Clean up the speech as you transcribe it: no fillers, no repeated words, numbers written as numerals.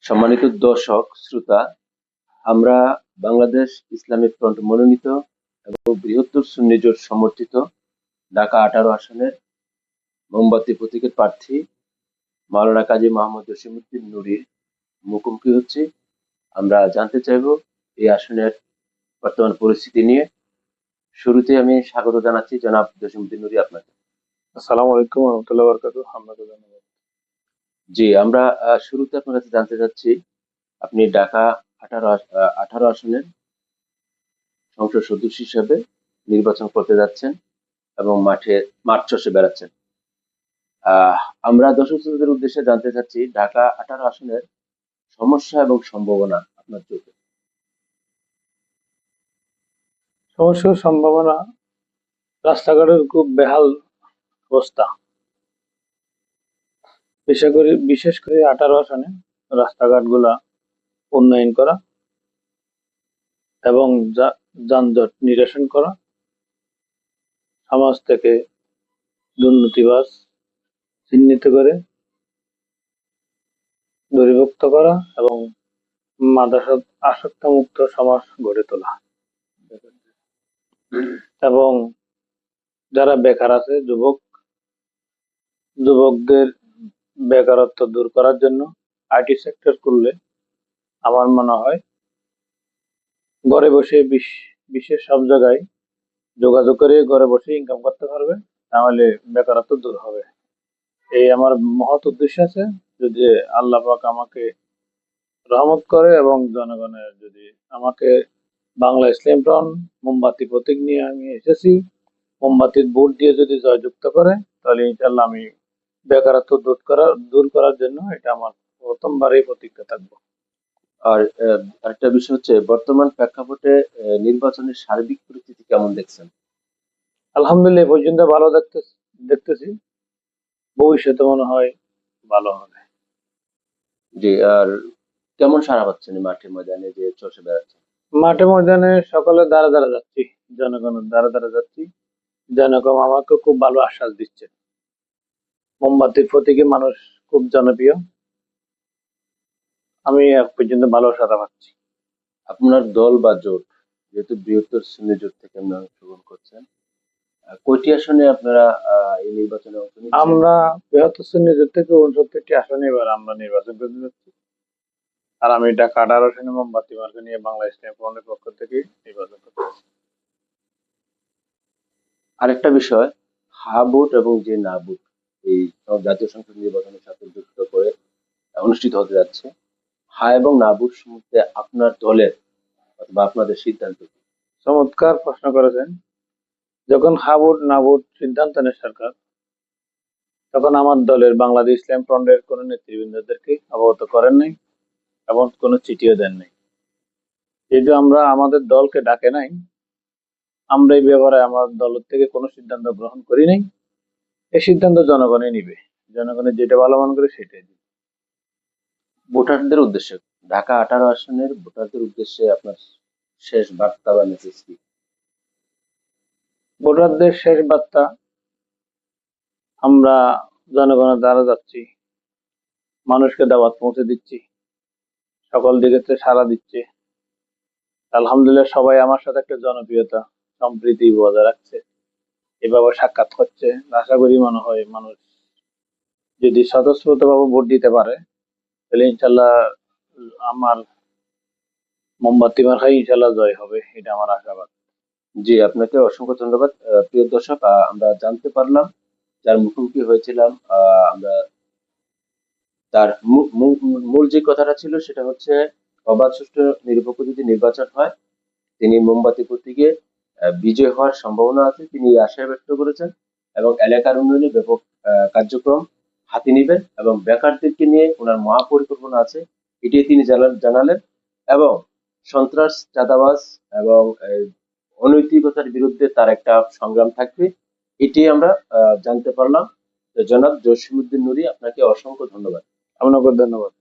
সম্মানিত দর্শক শ্রোতা, আমরা বাংলাদেশ ইসলামী ফ্রন্ট মনোনীত এবং বৃহত্তর সুন্নি জোট সমর্থিত ঢাকা 18 আসনের মোমবাতি প্রতীকের প্রার্থী মাওলানা কাজী মোহাম্মদ জসিমউদ্দিন নুরীর মুখোমুখি হচ্ছে। আমরা জানতে চাইব এই আসনের বর্তমান পরিস্থিতি নিয়ে। শুরুতে আমি স্বাগত জানাচ্ছি জনাব জসিমউদ্দিন নুরী আপনাকে। আসসালামু আলাইকুম ওয়া রাহমাতুল্লাহি ওয়া বারাকাতুহু। আপনাকে ধন্যবাদ। জি, আমরা শুরুতে আপনার কাছে জানতে চাচ্ছি, আপনি ঢাকা 18 আসনের সংসদ সদস্য হিসেবে নির্বাচন করতে যাচ্ছেন এবং মাঠ চষে বেড়াচ্ছেন। আহ আমরা দর্শক শ্রোতাদের উদ্দেশ্যে জানতে চাচ্ছি, ঢাকা 18 আসনের সমস্যা এবং সম্ভাবনা আপনার চোখে। সমস্যার সম্ভাবনা, রাস্তাঘাটের খুব বেহাল অবস্থা। বিশেষ করে 18 আসনে রাস্তাঘাটগুলা উন্নয়ন করা এবং যানজট নিরসন করা, সমাজ থেকে দুর্নীতিবাজ চিহ্নিত করে দূরীভূত করা এবং মাদকাসক্ত আসক্ত মুক্ত সমাজ গড়ে তোলা এবং যারা বেকার আছে যুবকদের বেকারত্ব দূর করার জন্য আইটি সেক্টর করলে আমার মনে হয় ঘরে বসে বিশ্বের সব জায়গায় যোগাযোগ করে ঘরে বসে ইনকাম করতে পারবে, তাহলে বেকারত্ব দূর হবে। এই আমার মহৎ উদ্দেশ্য আছে। যদি আল্লাহ পাক আমাকে রহমত করে এবং জনগণের যদি আমাকে বাংলা ইসলাম ফ্রন্ট মোমবাতি প্রতীক নিয়ে আমি এসেছি, মোমবাতির ভোট দিয়ে যদি জয়যুক্ত করে, তাহলে ইনশাল্লাহ আমি বেকারত্ব দূর করার জন্য এটা আমার প্রথমবারই প্রতিজ্ঞা থাকবো। আর আরেকটা বিষয় হচ্ছে, বর্তমান প্রেক্ষাপটে নির্বাচনের সার্বিক পরিস্থিতি কেমন দেখছেন? আলহামদুলিল্লাহ এই পর্যন্ত ভালো দেখতেছি, ভবিষ্যতে মনে হয় ভালো হবে। জি, আর কেমন সাড়া পাচ্ছেন এই মাঠে ময়দানে যে চষে বেড়াচ্ছেন? মাঠে ময়দানে সকলে দ্বারা দ্বারা যাচ্ছি, জনগণের দ্বারা দ্বারা যাচ্ছি। জনগণ আমাকে খুব ভালো আশ্বাস দিচ্ছে। মোমবাতির প্রতীকে মানুষ খুব জনপ্রিয়, আমি এক পর্যন্ত ভালো সাড়া পাচ্ছি। আপনার দল বা জোট, যেহেতু বৃহত্তর সুন্নি জোট থেকে আপনি অংশগ্রহণ করছেন, কয়টি আসনে আপনারা এই নির্বাচনে অংশ নিচ্ছেন? আমরা বৃহত্তর সুন্নি জোট থেকে 69টি আসনে এবার আমরা নির্বাচন করতে যাচ্ছি। আর আমি ঢাকা 18 আসনে মোমবাতি মার্কা নিয়ে বাংলা ইসলামী ফ্রন্টের পক্ষ থেকে নির্বাচন করতে যাচ্ছি। আরেকটা বিষয়, হা ভোট এবং যে না ভোট, এই জাতীয় সংসদ নির্বাচনের সাথে যুক্ত করে অনুষ্ঠিত হতে যাচ্ছে। হা এবং না ভোট সম্বন্ধে আপনার দলের অথবা আপনাদের সিদ্ধান্ত কি? চমৎকার প্রশ্ন করেছেন। যখন হা ভোট না ভোট সিদ্ধান্ত নেয় সরকার, তখন আমার দলের বাংলাদেশ ইসলাম ফ্রন্টের কোন নেতৃবৃন্দদেরকে অবগত করেন নাই এবং কোনো চিঠিও দেন নাই। যেহেতু আমরা আমাদের দলকে ডাকে নাই, আমরা এই ব্যাপারে আমার দল থেকে কোনো সিদ্ধান্ত গ্রহণ করি নাই। এই সিদ্ধান্ত জনগণই নিবে, জনগণের যেটা ভালো মনে করে সেটাই দিবে। ভোটারদের উদ্দেশ্যে, ঢাকা 18 আসনের ভোটারদের উদ্দেশ্যে আপনার শেষ বার্তা বা মেসেজ কি? ভোটারদের শেষ বার্তা, আমরা জনগণের দ্বারা যাচ্ছি, মানুষকে দাওয়াত পৌঁছে দিচ্ছি, সকল দিকে সাড়া দিচ্ছে। আলহামদুলিল্লাহ সবাই আমার সাথে একটা জনপ্রিয়তা সম্প্রীতি বজায় রাখছে, এভাবে সাক্ষাৎ হচ্ছে। আশা করি মনে হয় মানুষ যদি স্বতঃস্ফূর্তভাবে ভোট দিতে পারে, তাহলে ইনশাল্লাহ আমার মোমবাতি মার্কায় ইনশাল্লাহ জয় হবে, এটা আমার আশাবাদ। জি, আপনাকে অসংখ্য ধন্যবাদ। প্রিয় দর্শক, আমরা জানতে পারলাম যার মুখোমুখি হয়েছিলাম, আমরা তার মূল যে কথাটা ছিল সেটা হচ্ছে, অবাধ সুষ্ঠু নিরপেক্ষ যদি নির্বাচন হয়, তিনি মোমবাতি প্রতীকে বিজয় হওয়ার সম্ভাবনা আছে, তিনি এই আশা ব্যক্ত করেছেন এবং এলাকার উন্নয়নে ব্যাপক কার্যক্রম হাতে নেবেন এবং বেকারদেরকে নিয়ে ওনার মহাপরিকল্পনা আছে, এটি তিনি জানালেন। এবং সন্ত্রাস, চাঁদাবাজ এবং অনৈতিকতার বিরুদ্ধে তার একটা সংগ্রাম থাকবে, এটি আমরা জানতে পারলাম। তো জনাব জসিমউদ্দিন নুরী, আপনাকে অসংখ্য ধন্যবাদ। আপনাকে ধন্যবাদ।